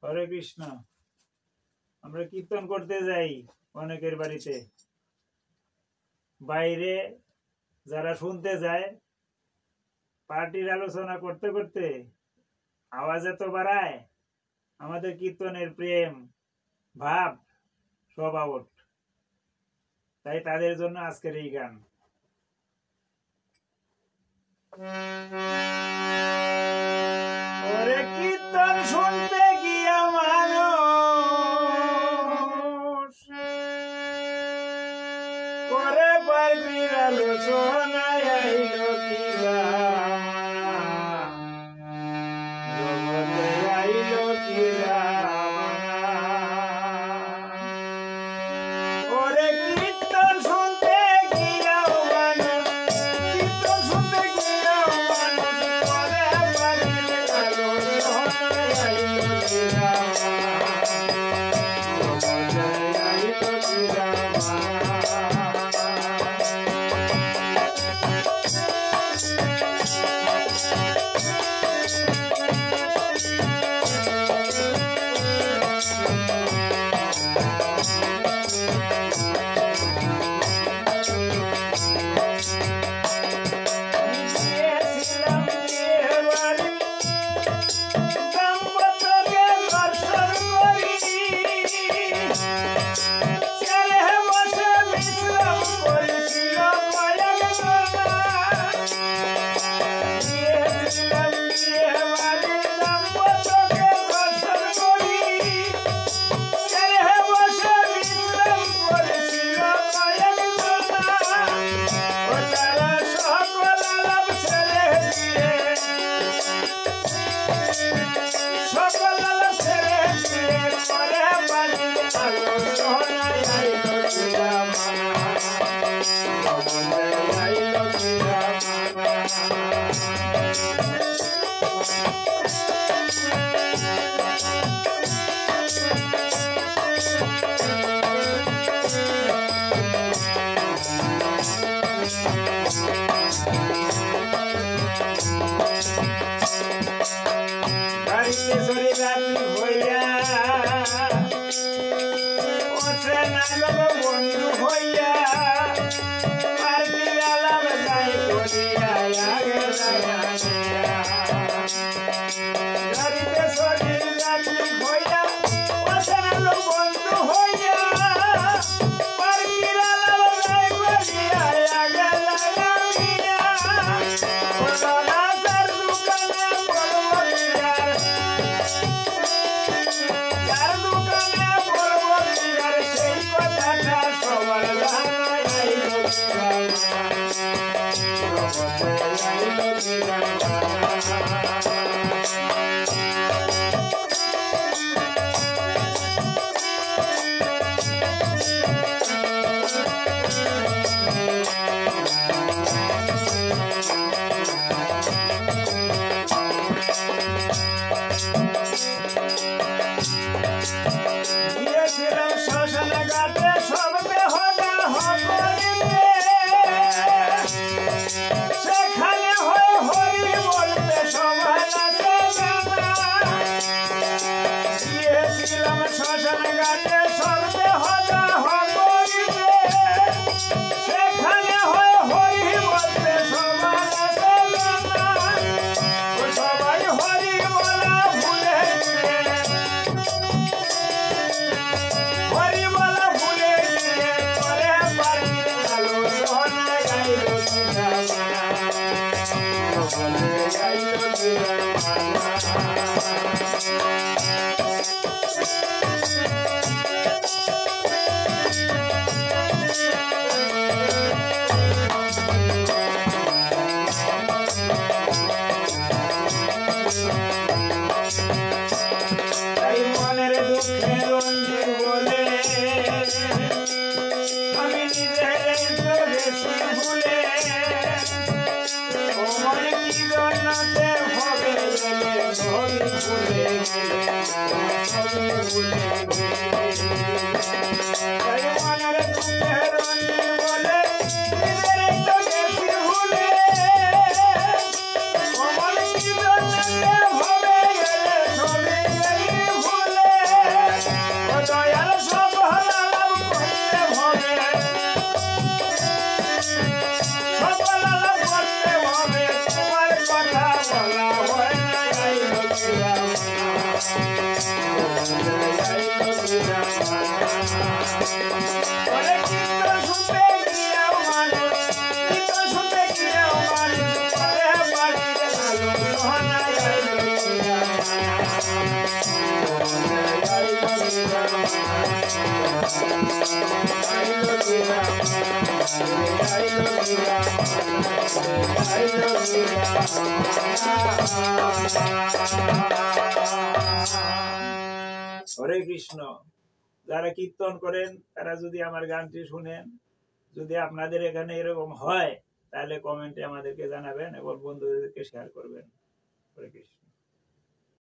হরে কৃষ্ণ। আমরা কীর্তন করতে যাই অনেকের বাড়িতে, বাইরে যারা শুনতে যায় পার্টির আলোচনা করতে করতে আওয়াজ এত বাড়ায়, আমাদের কীর্তনের প্রেম ভাব সব আউট। তাই তাদের জন্য আজকের এই গান। ওরে কীর্তন শুনতে গিয়া মানুষ করে পার্টির আলোচনায় আইল কি জগতে আইল কি ওরে কীর্তন শুনতে গিয়াও মানুষ, কীর্তন শুনতে গিয়াও মানুষ করে পার্টির আলোচনায় আইল কি জগতে আইল কি বন্ধু হইয়া পার্টির আলাপ যাই করিয়া গাড়িতে শরীর রাত্রি হইয়া অচেনা বন্ধু হইয়া পার্টির আলাপ যাই করিয়া আগে লাগাইয়া ওনার দোকানে বলবো যার দোকানে বলবো সেই কথাটা সবার জানাই গিয়েছিলাম শ্মশানে ঘাটে সব দেহটা হরিণে, সেখানে হয়ে হরি বলতে সবাই নাচে গানা। গিয়েছিলাম শ্মশানে ঘাটে সব দেহটা হরিণে, সেখানে হয়ে হরি বলতে সবাই নাচে গানা। সবাই হরি বলা ভুলে গিয়ে, হরি বলা ভুলে গিয়ে করে পার্টির আলোচনায় আইল কি আইল কি তাই মনের দুঃখে রঞ্জিত বলে আমি নিজের গেছি ভুলে, ও মনে কি জন্যতে হবে গেলে ছবি ভুলে গেলে, ছবি ভুলে গেলে। তাই মনের দুঃখে রঞ্জিত বলে নিজের গেছি ভুলে, ও মনে কি জন্যতে হবে গেলে ছবি ভুলে। ওরে কীর্তন শুনতে গিয়েও মানুষ, কীর্তন শুনতে গিয়েও মানুষ করে পাটির আলোচনায় আইলো হরে কৃষ্ণ। যারা কীর্তন করেন তারা যদি আমার গানটি শুনেন, যদি আপনাদের এখানে এরকম হয় তাহলে কমেন্টে আমাদেরকে জানাবেন এবং বন্ধুদেরকে শেয়ার করবেন। হরে কৃষ্ণ।